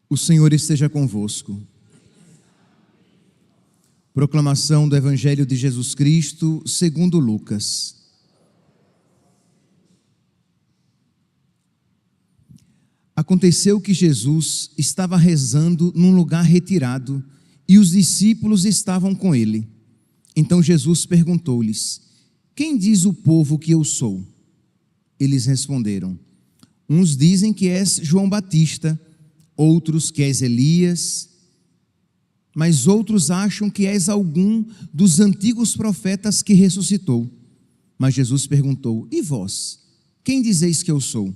O Senhor esteja convosco. Proclamação do Evangelho de Jesus Cristo, segundo Lucas. Aconteceu que Jesus estava rezando num lugar retirado e os discípulos estavam com ele. Então Jesus perguntou-lhes: quem diz o povo que eu sou? Eles responderam: uns dizem que és João Batista, outros que és Elias, mas outros acham que és algum dos antigos profetas que ressuscitou. Mas Jesus perguntou: e vós, quem dizeis que eu sou?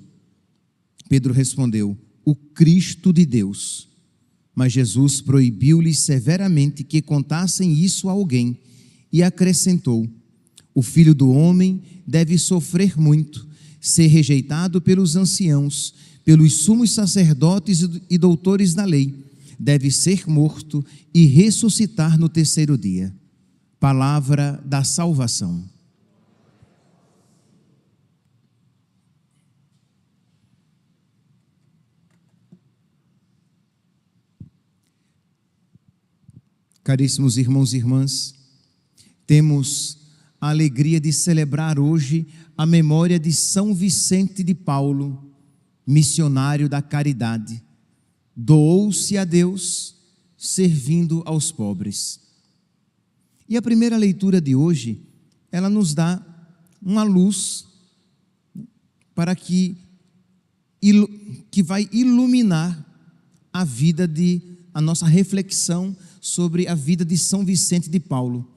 Pedro respondeu: o Cristo de Deus. Mas Jesus proibiu-lhes severamente que contassem isso a alguém e acrescentou: o Filho do Homem deve sofrer muito, ser rejeitado pelos anciãos, pelos sumos sacerdotes e doutores da lei, deve ser morto e ressuscitar no terceiro dia. Palavra da salvação. Caríssimos irmãos e irmãs, temos a alegria de celebrar hoje a memória de São Vicente de Paulo, missionário da caridade. Doou-se a Deus, servindo aos pobres. E a primeira leitura de hoje, ela nos dá uma luz para que vai iluminar a nossa reflexão sobre a vida de São Vicente de Paulo.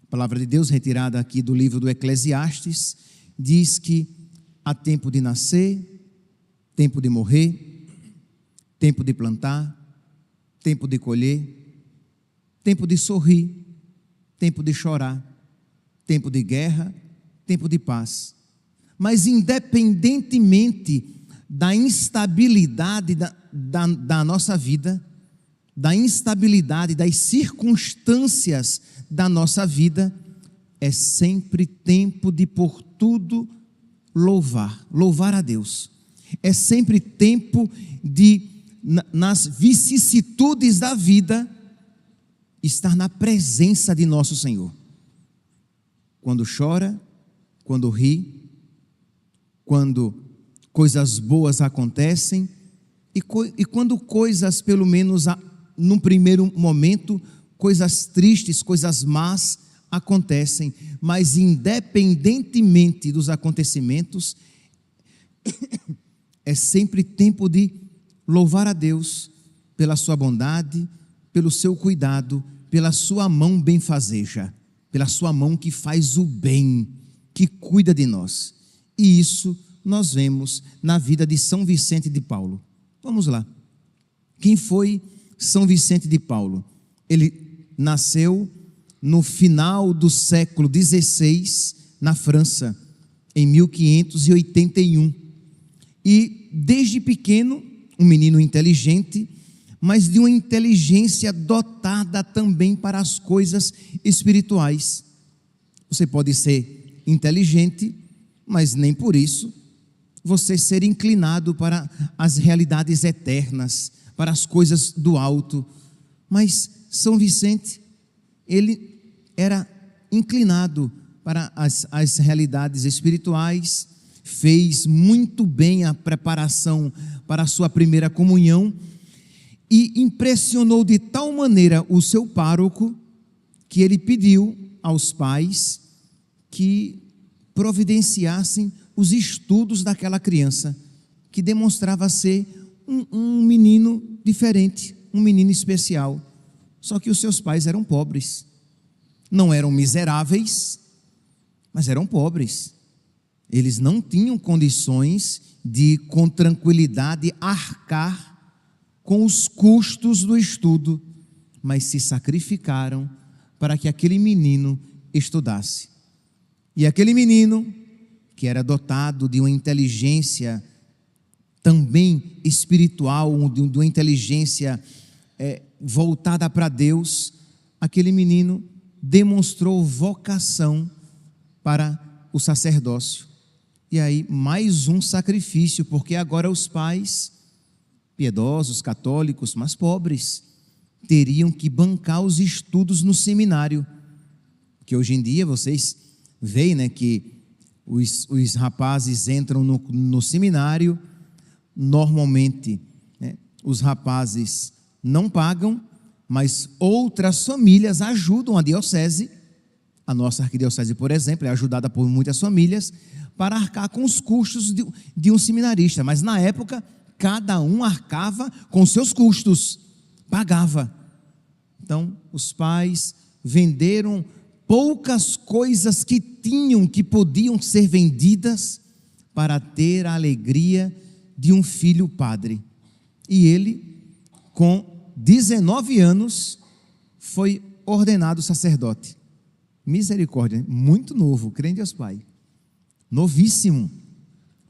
A palavra de Deus, retirada aqui do livro do Eclesiastes, diz que há tempo de nascer, tempo de morrer, tempo de plantar, tempo de colher, tempo de sorrir, tempo de chorar, tempo de guerra, tempo de paz. Mas independentemente da instabilidade da nossa vida, da instabilidade das circunstâncias da nossa vida, é sempre tempo de por tudo louvar a Deus. É sempre tempo de, nas vicissitudes da vida, estar na presença de nosso Senhor. Quando chora, quando ri, quando coisas boas acontecem e quando coisas, pelo menos num primeiro momento, coisas tristes, coisas más acontecem, mas independentemente dos acontecimentos, é sempre tempo de louvar a Deus pela sua bondade, pelo seu cuidado, pela sua mão benfazeja, pela sua mão que faz o bem, que cuida de nós. E isso nós vemos na vida de São Vicente de Paulo. Vamos lá. Quem foi São Vicente de Paulo? Ele nasceu no final do século XVI, na França, em 1581. E desde pequeno, um menino inteligente, mas de uma inteligência dotada também para as coisas espirituais. Você pode ser inteligente, mas nem por isso você ser inclinado para as realidades eternas, para as coisas do alto. Mas São Vicente, ele era inclinado para as realidades espirituais, fez muito bem a preparação para a sua primeira comunhão e impressionou de tal maneira o seu pároco que ele pediu aos pais que providenciassem os estudos daquela criança, que demonstrava ser um menino diferente, um menino especial. Só que os seus pais eram pobres, não eram miseráveis, mas eram pobres. Eles não tinham condições de, com tranquilidade, arcar com os custos do estudo, mas se sacrificaram para que aquele menino estudasse. E aquele menino, que era dotado de uma inteligência também espiritual, de uma inteligência voltada para Deus, aquele menino demonstrou vocação para o sacerdócio. E aí mais um sacrifício, porque agora os pais piedosos, católicos, mas pobres, teriam que bancar os estudos no seminário. Que hoje em dia vocês veem, né, que os rapazes entram no seminário, normalmente, né, os rapazes não pagam, mas outras famílias ajudam a diocese. A nossa arquidiocese, por exemplo, é ajudada por muitas famílias para arcar com os custos de um seminarista. Mas na época, cada um arcava com seus custos, pagava. Então, os pais venderam poucas coisas que tinham, que podiam ser vendidas, para ter a alegria de um filho padre. E ele, com 19 anos, foi ordenado sacerdote. Misericórdia, muito novo, crê em Deus Pai. Novíssimo.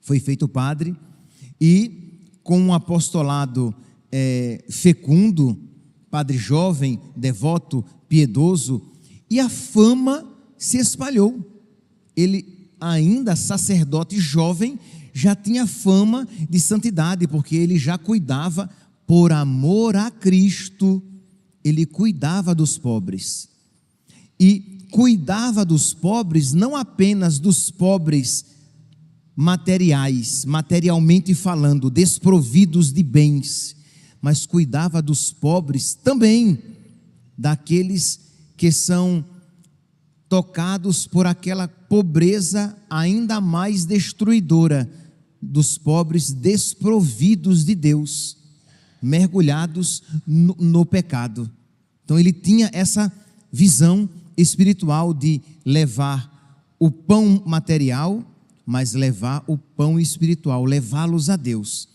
Foi feito padre e com um apostolado fecundo, padre jovem, devoto, piedoso, e a fama se espalhou. Ele, ainda sacerdote jovem, já tinha fama de santidade, porque ele já cuidava, por amor a Cristo, ele cuidava dos pobres. E cuidava dos pobres, não apenas dos pobres materiais, materialmente falando, desprovidos de bens, mas cuidava dos pobres também, daqueles que são tocados por aquela pobreza ainda mais destruidora, dos pobres desprovidos de Deus, mergulhados no pecado. Então ele tinha essa visão espiritual de levar o pão material, mas levar o pão espiritual, levá-los a Deus.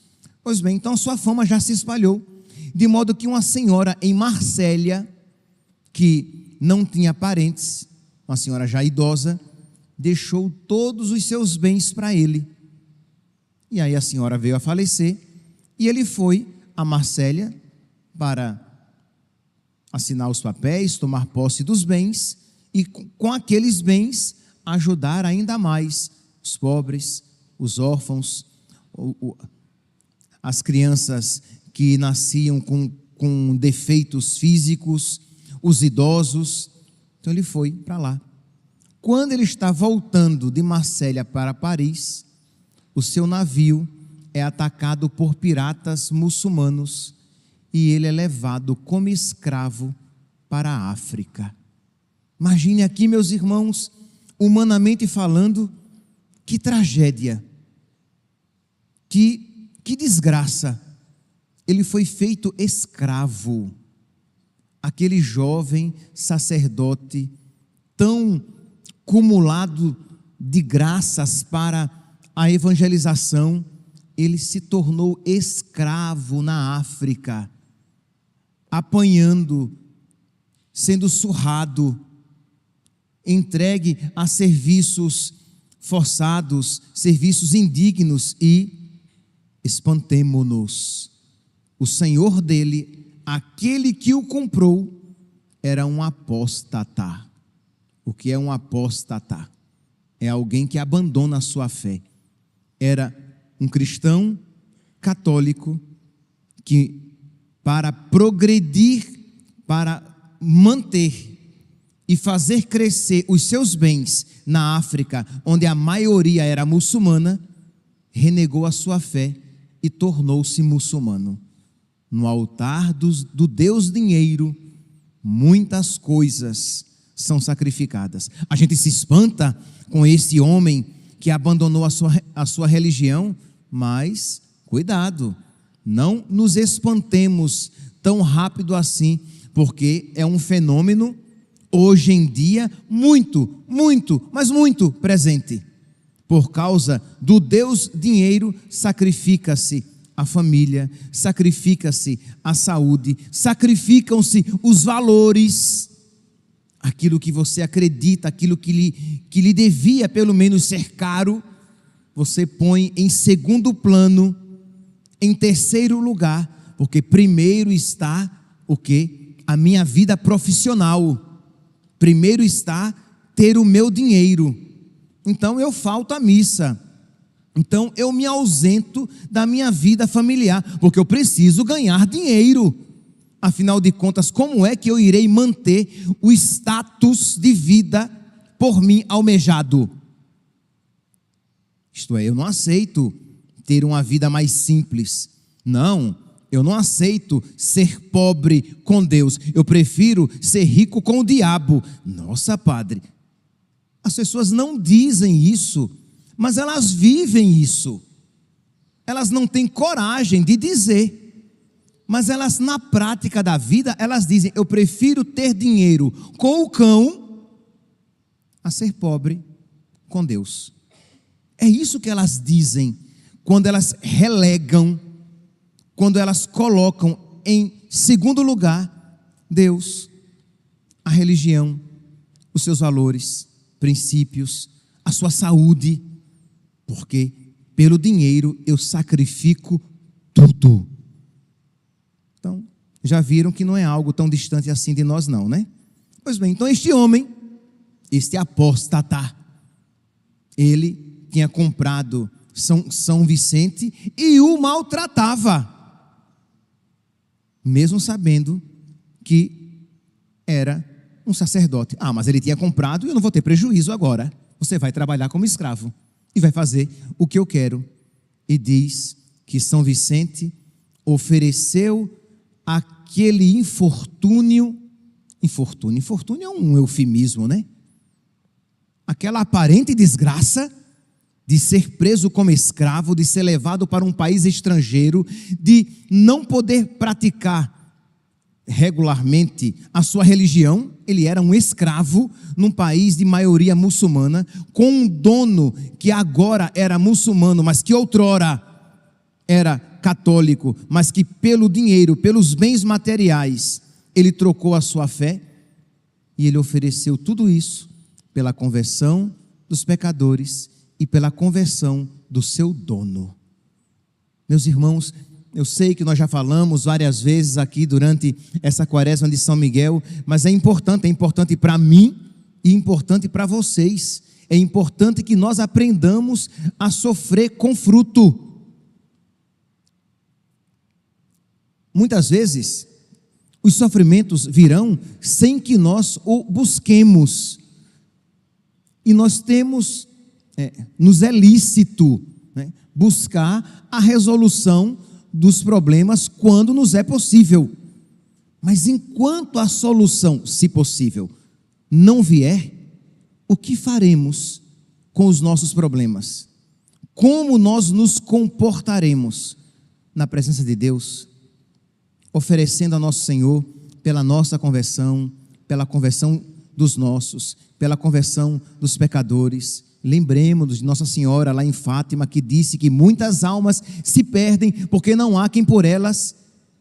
Pois bem, então sua fama já se espalhou, de modo que uma senhora em Marsella, que não tinha parentes, uma senhora já idosa, deixou todos os seus bens para ele. E aí a senhora veio a falecer, e ele foi a Marsella para assinar os papéis, tomar posse dos bens, e com aqueles bens ajudar ainda mais os pobres, os órfãos, as crianças que nasciam com defeitos físicos, os idosos. Então ele foi para lá. Quando ele está voltando de Marsella para Paris, o seu navio é atacado por piratas muçulmanos e ele é levado como escravo para a África. Imagine aqui, meus irmãos, humanamente falando, que tragédia, que desgraça. Ele foi feito escravo. Aquele jovem sacerdote, tão cumulado de graças para a evangelização, ele se tornou escravo na África, apanhando, sendo surrado, entregue a serviços forçados, serviços indignos, e espantemo-nos. O senhor dele, aquele que o comprou, era um apóstata. O que é um apóstata? É alguém que abandona a sua fé. Era um cristão católico que, para progredir, para manter e fazer crescer os seus bens na África, onde a maioria era muçulmana, renegou a sua fé e tornou-se muçulmano. No altar do Deus dinheiro, muitas coisas são sacrificadas. A gente se espanta com esse homem que abandonou a sua religião, mas cuidado, não nos espantemos tão rápido assim, porque é um fenômeno hoje em dia muito, mas muito presente. Por causa do Deus dinheiro, sacrifica-se a família, sacrifica-se a saúde, sacrificam-se os valores, aquilo que você acredita, aquilo que lhe devia pelo menos ser caro, você põe em segundo plano, em terceiro lugar, porque primeiro está o quê? A minha vida profissional, primeiro está ter o meu dinheiro. Então eu falto à missa, Então eu me ausento da minha vida familiar, porque eu preciso ganhar dinheiro. Afinal de contas, como é que eu irei manter o status de vida por mim almejado? Isto é, eu não aceito ter uma vida mais simples. Não, eu não aceito ser pobre com Deus. Eu prefiro ser rico com o diabo. Nossa, padre, as pessoas não dizem isso, mas elas vivem isso. Elas não têm coragem de dizer. Mas elas, na prática da vida, elas dizem: eu prefiro ter dinheiro com o cão a ser pobre com Deus. É isso que elas dizem quando elas relegam, quando elas colocam em segundo lugar Deus, a religião, os seus valores, princípios, a sua saúde, porque pelo dinheiro eu sacrifico tudo. Então, já viram que não é algo tão distante assim de nós não, né? Pois bem, então este homem, este apóstata, ele tinha comprado São Vicente e o maltratava, mesmo sabendo que era um sacerdote. Ah, mas ele tinha comprado e eu não vou ter prejuízo agora. Você vai trabalhar como escravo e vai fazer o que eu quero. E diz que São Vicente ofereceu aquele infortúnio é um eufemismo, né? Aquela aparente desgraça de ser preso como escravo, de ser levado para um país estrangeiro, de não poder praticar regularmente a sua religião. Ele era um escravo num país de maioria muçulmana, com um dono que agora era muçulmano, mas que outrora era católico, mas que pelo dinheiro, pelos bens materiais, ele trocou a sua fé, e ele ofereceu tudo isso pela conversão dos pecadores e pela conversão do seu dono. Meus irmãos, eu sei que nós já falamos várias vezes aqui durante essa quaresma de São Miguel, mas é importante para mim e importante para vocês. É importante que nós aprendamos a sofrer com fruto. Muitas vezes, os sofrimentos virão sem que nós o busquemos. E nós temos, nos é lícito, né, buscar a resolução dos problemas quando nos é possível. Mas enquanto a solução, se possível, não vier, o que faremos com os nossos problemas? Como nós nos comportaremos na presença de Deus? Oferecendo a nosso Senhor pela nossa conversão, pela conversão dos nossos, pela conversão dos pecadores. Lembremos de Nossa Senhora lá em Fátima, que disse que muitas almas se perdem porque não há quem por elas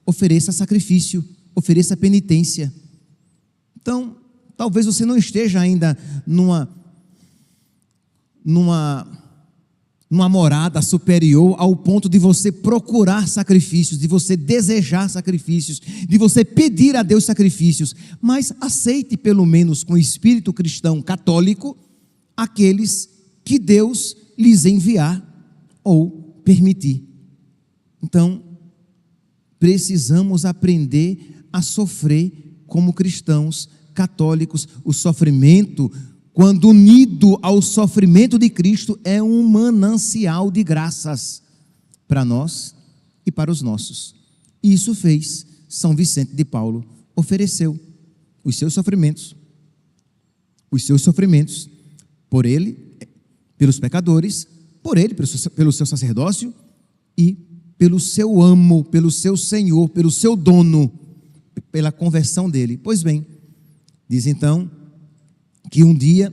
ofereça sacrifício, ofereça penitência. Então, talvez você não esteja ainda numa morada superior ao ponto de você procurar sacrifícios, de você desejar sacrifícios, de você pedir a Deus sacrifícios, mas aceite pelo menos com o espírito cristão católico aqueles que Deus lhes enviar ou permitir. Então, precisamos aprender a sofrer como cristãos católicos. O sofrimento, quando unido ao sofrimento de Cristo, é um manancial de graças para nós e para os nossos. E isso fez São Vicente de Paulo, ofereceu os seus sofrimentos por ele, pelos pecadores, por ele, pelo seu sacerdócio e pelo seu amo, pelo seu Senhor, pelo seu dono, pela conversão dele. Pois bem, diz então que um dia,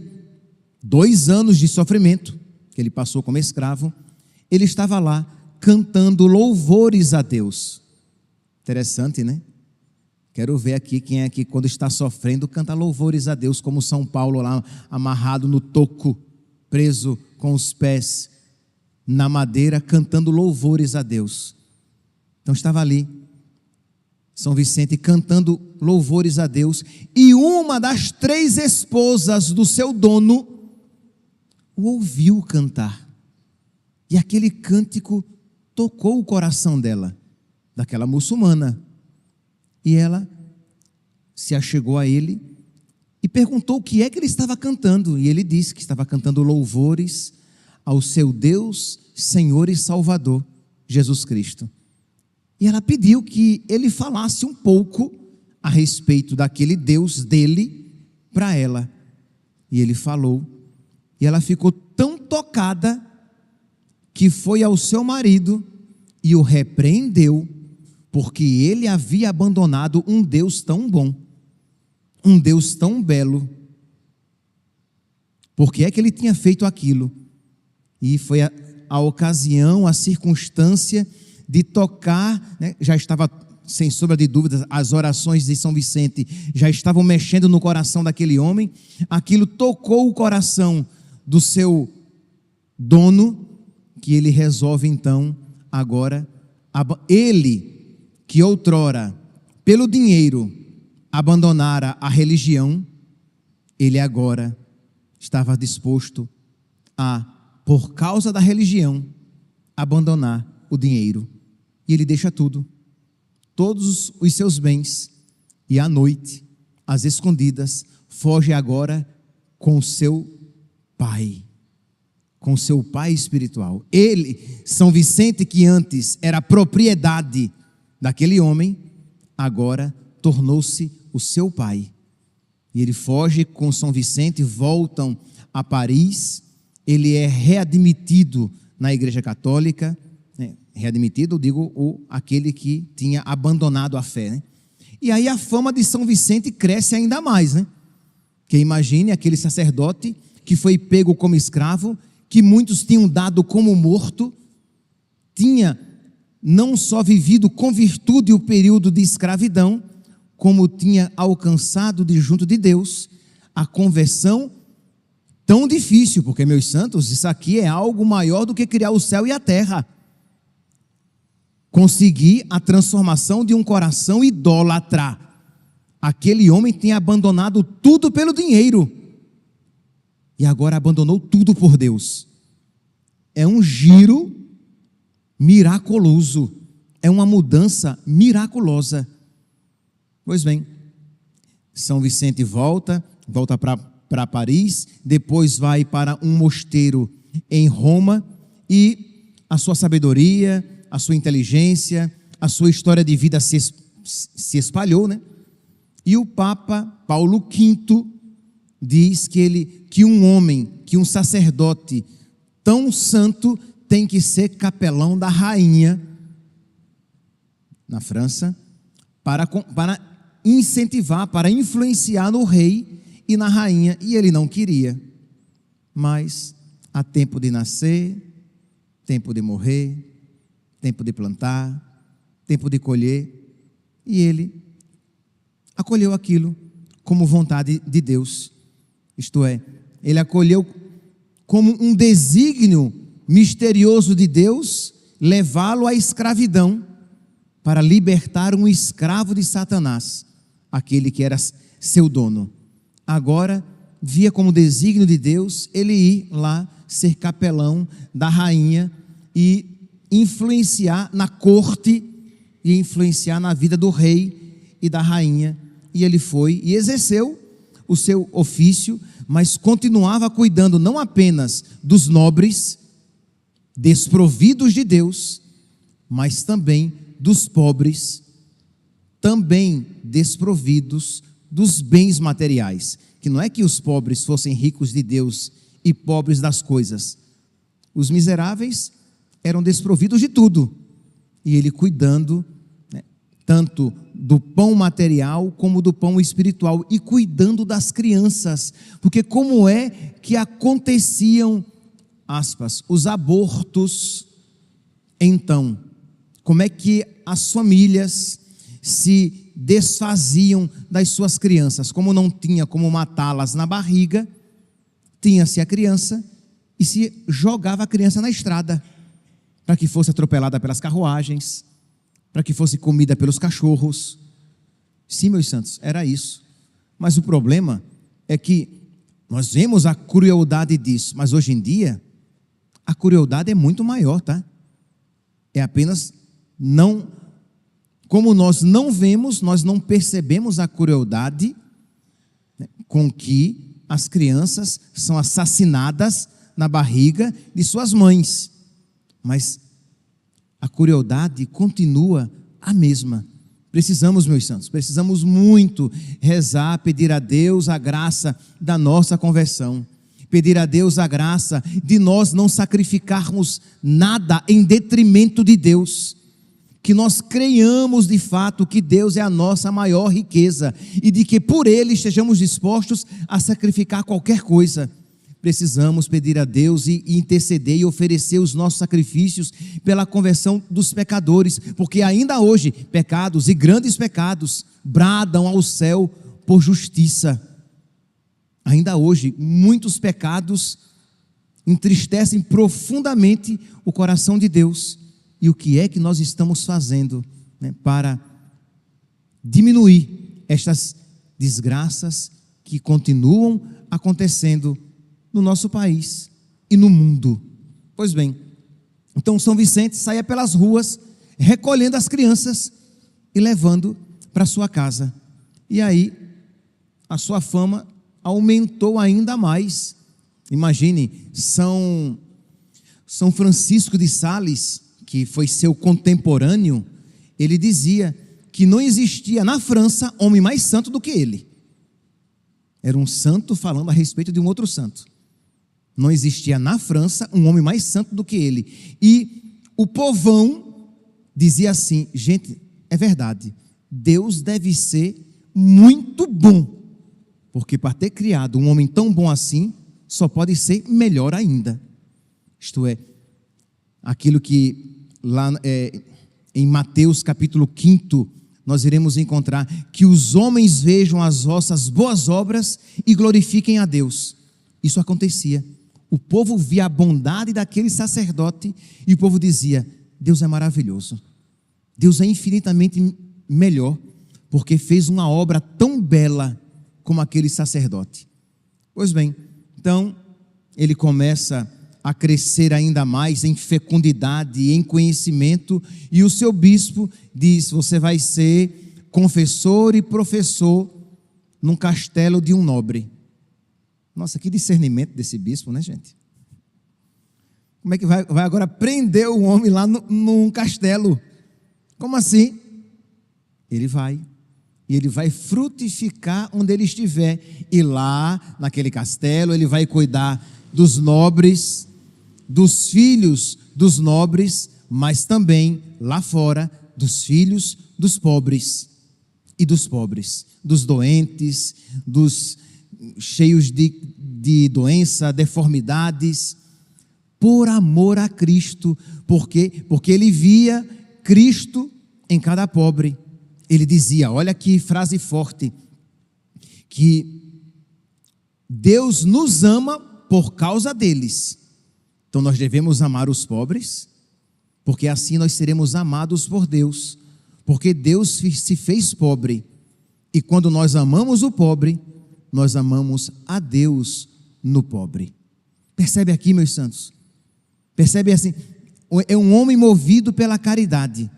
2 anos de sofrimento, que ele passou como escravo, ele estava lá cantando louvores a Deus. Interessante, né? Quero ver aqui quem é que quando está sofrendo canta louvores a Deus, como São Paulo lá amarrado no toco, preso com os pés na madeira, cantando louvores a Deus. Então estava ali São Vicente cantando louvores a Deus, e uma das 3 esposas do seu dono o ouviu cantar. E E aquele cântico tocou o coração dela, daquela muçulmana. E ela se achegou a ele e perguntou o que é que ele estava cantando. E ele disse que estava cantando louvores ao seu Deus, Senhor e Salvador, Jesus Cristo. E ela pediu que ele falasse um pouco a respeito daquele Deus dele para ela. E ele falou. E ela ficou tão tocada que foi ao seu marido e o repreendeu, porque ele havia abandonado um Deus tão bom, um Deus tão belo. Por que é que ele tinha feito aquilo? E foi a ocasião, a circunstância de tocar, né? Já estava, sem sombra de dúvidas, as orações de São Vicente já estavam mexendo no coração daquele homem. Aquilo tocou o coração do seu dono, que ele resolve então, agora, ele que outrora, pelo dinheiro, abandonara a religião, ele agora estava disposto a, por causa da religião, abandonar o dinheiro. E ele deixa tudo, todos os seus bens, e à noite, às escondidas, foge agora com seu pai, com seu pai espiritual. Ele, São Vicente, que antes era propriedade daquele homem, agora tornou-se o seu pai. E ele foge com São Vicente, voltam a Paris, ele é readmitido na Igreja Católica, né? Readmitido, digo, aquele que tinha abandonado a fé, né? E aí a fama de São Vicente cresce ainda mais, né? Que imagine aquele sacerdote que foi pego como escravo, que muitos tinham dado como morto, tinha não só vivido com virtude o período de escravidão, como tinha alcançado de junto de Deus a conversão tão difícil, porque, meus santos, isso aqui é algo maior do que criar o céu e a terra. Conseguir a transformação de um coração idólatra. Aquele homem tinha abandonado tudo pelo dinheiro e agora abandonou tudo por Deus. É um giro miraculoso, é uma mudança miraculosa. Pois bem, São Vicente volta para Paris, depois vai para um mosteiro em Roma, e a sua sabedoria, a sua inteligência, a sua história de vida se espalhou, né? E o Papa Paulo V diz que um homem, que um sacerdote tão santo tem que ser capelão da rainha na França, para incentivar, para influenciar no rei e na rainha, e ele não queria. Mas há tempo de nascer, tempo de morrer, tempo de plantar, tempo de colher, e ele acolheu aquilo como vontade de Deus. Isto é, ele acolheu como um desígnio misterioso de Deus, levá-lo à escravidão, para libertar um escravo de Satanás, aquele que era seu dono. Agora, via como desígnio de Deus, ele ir lá ser capelão da rainha e influenciar na corte e influenciar na vida do rei e da rainha. E ele foi e exerceu o seu ofício, mas continuava cuidando não apenas dos nobres, desprovidos de Deus, mas também dos pobres, também desprovidos dos bens materiais. Que não é que os pobres fossem ricos de Deus e pobres das coisas. Os miseráveis eram desprovidos de tudo. E ele cuidando, né, tanto do pão material como do pão espiritual, e cuidando das crianças. Porque como é que aconteciam, aspas, os abortos? Então, como é que as famílias se desfaziam das suas crianças? Como não tinha como matá-las na barriga, tinha-se a criança e se jogava a criança na estrada, para que fosse atropelada pelas carruagens, para que fosse comida pelos cachorros. Sim, meus santos, era isso. Mas o problema é que nós vemos a crueldade disso, mas hoje em dia A crueldade é muito maior, tá? É apenas não, como nós não vemos, nós não percebemos a crueldade, né, com que as crianças são assassinadas na barriga de suas mães. Mas a crueldade continua a mesma. Precisamos, meus santos, precisamos muito rezar, pedir a Deus a graça da nossa conversão. Pedir a Deus a graça de nós não sacrificarmos nada em detrimento de Deus. Que nós creiamos de fato que Deus é a nossa maior riqueza e de que por Ele estejamos dispostos a sacrificar qualquer coisa. Precisamos pedir a Deus e interceder e oferecer os nossos sacrifícios pela conversão dos pecadores, porque ainda hoje pecados e grandes pecados bradam ao céu por justiça. Ainda hoje, muitos pecados entristecem profundamente o coração de Deus. E o que é que nós estamos fazendo, né, para diminuir estas desgraças que continuam acontecendo no nosso país e no mundo? Pois bem, então São Vicente saía pelas ruas recolhendo as crianças e levando para sua casa. E aí a sua fama aumentou ainda mais. Imagine, São Francisco de Sales, que foi seu contemporâneo, ele dizia que não existia na França homem mais santo do que ele. Era um santo falando a respeito de um outro santo. Não existia na França um homem mais santo do que ele. E o povão dizia assim: gente, é verdade, Deus deve ser muito bom, porque para ter criado um homem tão bom assim, só pode ser melhor ainda. Isto é, aquilo que lá em Mateus capítulo 5, nós iremos encontrar: que os homens vejam as vossas boas obras e glorifiquem a Deus. Isso acontecia. O povo via a bondade daquele sacerdote e o povo dizia: Deus é maravilhoso, Deus é infinitamente melhor, porque fez uma obra tão bela como aquele sacerdote. Pois bem, então ele começa a crescer ainda mais em fecundidade e em conhecimento, e o seu bispo diz: você vai ser confessor e professor num castelo de um nobre. Nossa, que discernimento desse bispo, né, gente? Como é que vai agora prender o homem lá num castelo? Como assim? Ele vai. E ele vai frutificar onde ele estiver. E lá, naquele castelo, ele vai cuidar dos nobres, dos filhos dos nobres, mas também, lá fora, dos filhos dos pobres. E dos pobres, dos doentes, dos cheios de doença, deformidades, por amor a Cristo. Por quê? Porque ele via Cristo em cada pobre. Ele dizia, olha que frase forte, que Deus nos ama por causa deles. Então nós devemos amar os pobres, porque assim nós seremos amados por Deus, porque Deus se fez pobre, e quando nós amamos o pobre, nós amamos a Deus no pobre. Percebe aqui, meus santos? Percebe assim, é um homem movido pela caridade.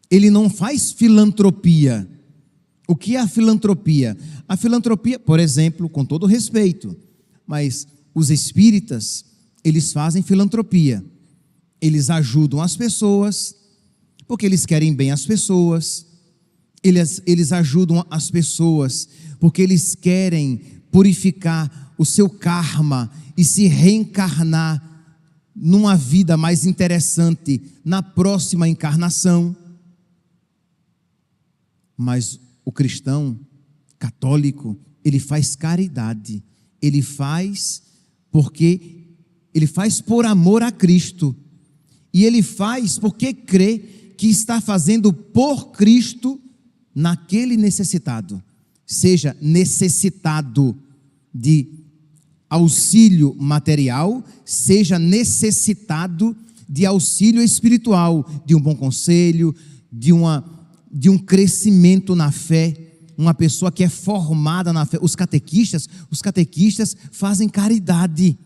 Ele não faz filantropia. O que é a filantropia? A filantropia, por exemplo, com todo respeito, mas os espíritas, eles fazem filantropia. Eles ajudam as pessoas, porque eles querem bem as pessoas. Eles ajudam as pessoas, porque eles querem purificar o seu karma e se reencarnar numa vida mais interessante na próxima encarnação. Mas o cristão católico, ele faz caridade, ele faz por amor a Cristo, e ele faz porque crê que está fazendo por Cristo naquele necessitado, seja necessitado de auxílio material, seja necessitado de auxílio espiritual, de um bom conselho, de um crescimento na fé. Uma pessoa que é formada na fé. Os catequistas fazem caridade.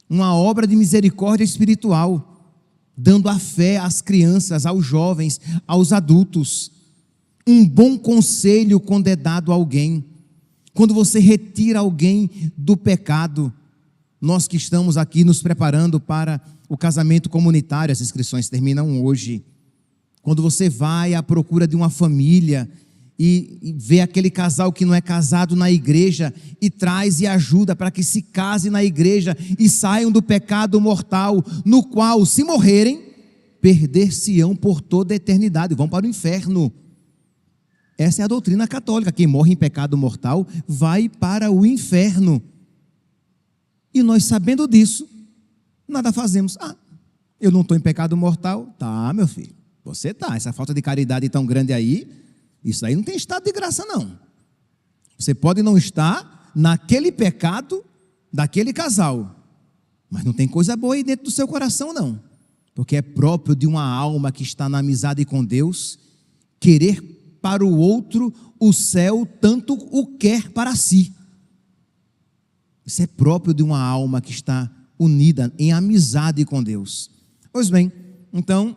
uma obra de misericórdia espiritual, dando a fé às crianças, aos jovens, aos adultos. Um bom conselho quando é dado a alguém, quando você retira alguém do pecado. Nós que estamos aqui nos preparando para o casamento comunitário, as inscrições terminam hoje. Quando você vai à procura de uma família e vê aquele casal que não é casado na igreja e traz e ajuda para que se case na igreja e saiam do pecado mortal, no qual, se morrerem, perder-se-ão por toda a eternidade, vão para o inferno. Essa é a doutrina católica. Quem morre em pecado mortal vai para o inferno. E nós, sabendo disso, nada fazemos. Eu não estou em pecado mortal? Tá, meu filho, você tá. Essa falta de caridade tão grande aí, isso aí não tem estado de graça, não. Você pode não estar naquele pecado daquele casal, mas não tem coisa boa aí dentro do seu coração, não. Porque é próprio de uma alma que está na amizade com Deus, querer para o outro o céu, tanto o quer para si. Isso é próprio de uma alma que está unida em amizade com Deus. Pois bem, então,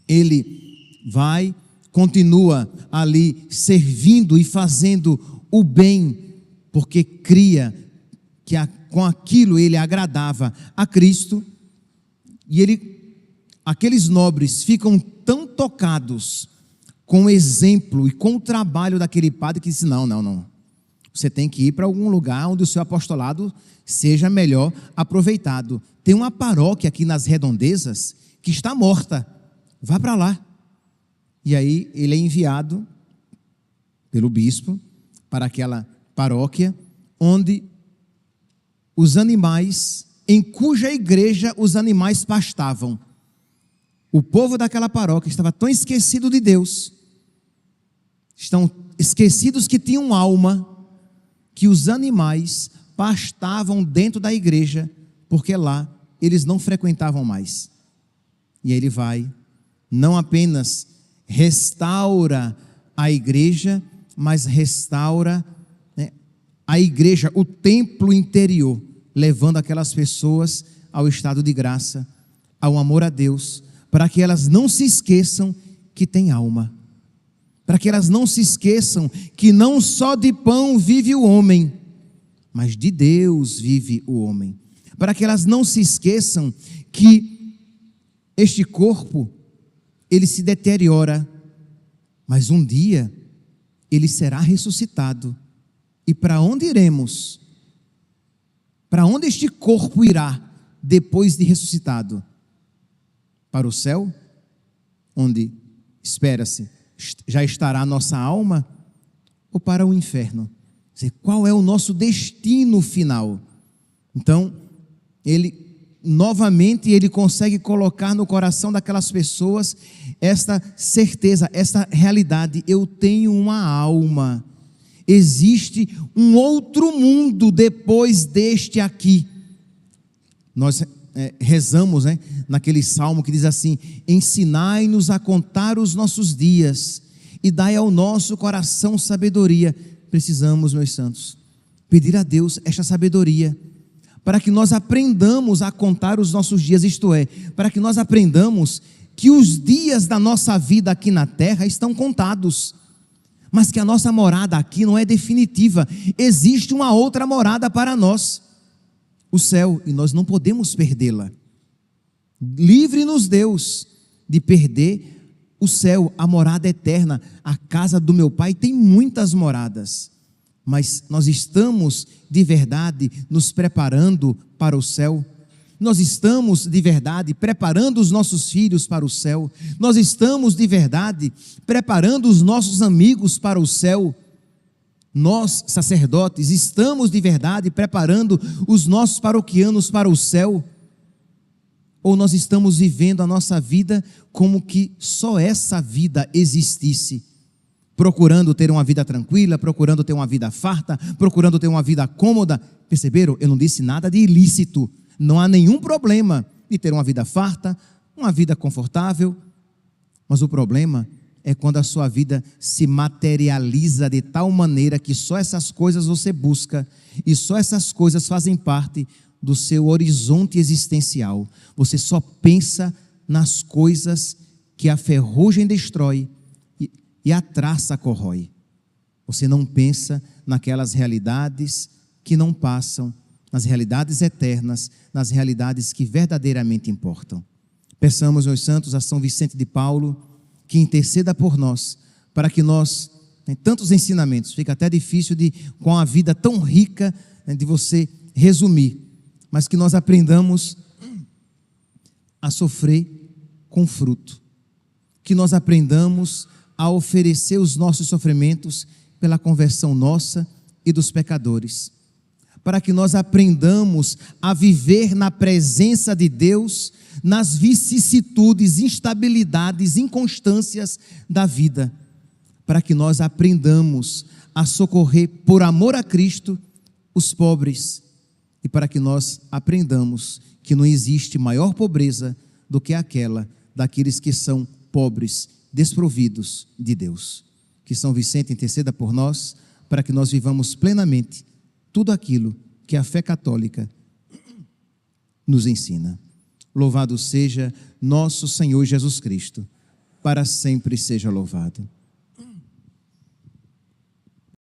ele vai, continua ali servindo e fazendo o bem, porque cria que com aquilo ele agradava a Cristo, e aqueles nobres ficam tão tocados com o exemplo e com o trabalho daquele padre que disse, não, você tem que ir para algum lugar onde o seu apostolado seja melhor aproveitado. Tem uma paróquia aqui nas redondezas que está morta, vá para lá. E aí ele é enviado pelo bispo para aquela paróquia onde os animais, em cuja igreja os animais pastavam. O povo daquela paróquia estava tão esquecido de Deus, estão esquecidos que tinham alma, que os animais pastavam dentro da igreja, porque lá eles não frequentavam mais. E aí ele vai, não apenas restaura a igreja, mas restaura, né, a igreja, o templo interior, levando aquelas pessoas ao estado de graça, ao amor a Deus, para que elas não se esqueçam que têm alma, para que elas não se esqueçam que não só de pão vive o homem, mas de Deus vive o homem, para que elas não se esqueçam que este corpo, ele se deteriora, mas um dia ele será ressuscitado. E para onde iremos? Para onde este corpo irá depois de ressuscitado? Para o céu, onde, espera-se, já estará a nossa alma, ou para o inferno? Qual é o nosso destino final? Então, novamente ele consegue colocar no coração daquelas pessoas esta certeza, esta realidade: eu tenho uma alma, existe um outro mundo depois deste aqui. Nós rezamos, naquele salmo que diz assim: ensinai-nos a contar os nossos dias e dai ao nosso coração sabedoria. Precisamos, meus santos, pedir a Deus esta sabedoria, para que nós aprendamos a contar os nossos dias, isto é, para que nós aprendamos que os dias da nossa vida aqui na terra estão contados, mas que a nossa morada aqui não é definitiva, existe uma outra morada para nós, o céu, e nós não podemos perdê-la. Livre-nos, Deus, de perder o céu, a morada eterna. A casa do meu Pai tem muitas moradas, mas nós estamos de verdade nos preparando para o céu? Nós estamos de verdade preparando os nossos filhos para o céu? Nós estamos de verdade preparando os nossos amigos para o céu? Nós, sacerdotes, estamos de verdade preparando os nossos paroquianos para o céu? Ou nós estamos vivendo a nossa vida como que só essa vida existisse, procurando ter uma vida tranquila, procurando ter uma vida farta, procurando ter uma vida cômoda? Perceberam? Eu não disse nada de ilícito. Não há nenhum problema de ter uma vida farta, uma vida confortável, mas o problema é quando a sua vida se materializa de tal maneira que só essas coisas você busca, e só essas coisas fazem parte do seu horizonte existencial. Você só pensa nas coisas que a ferrugem destrói e a traça corrói. Você não pensa naquelas realidades que não passam, nas realidades eternas, nas realidades que verdadeiramente importam. Peçamos, meus santos, a São Vicente de Paulo, que interceda por nós, para que nós, tem tantos ensinamentos, fica até difícil com a vida tão rica, de você resumir, mas que nós aprendamos a sofrer com fruto, que nós aprendamos a oferecer os nossos sofrimentos pela conversão nossa e dos pecadores, para que nós aprendamos a viver na presença de Deus, nas vicissitudes, instabilidades, inconstâncias da vida, para que nós aprendamos a socorrer por amor a Cristo os pobres, e para que nós aprendamos que não existe maior pobreza do que aquela daqueles que são pobres, desprovidos de Deus. Que São Vicente interceda por nós, para que nós vivamos plenamente tudo aquilo que a fé católica nos ensina. Louvado seja nosso Senhor Jesus Cristo, para sempre seja louvado.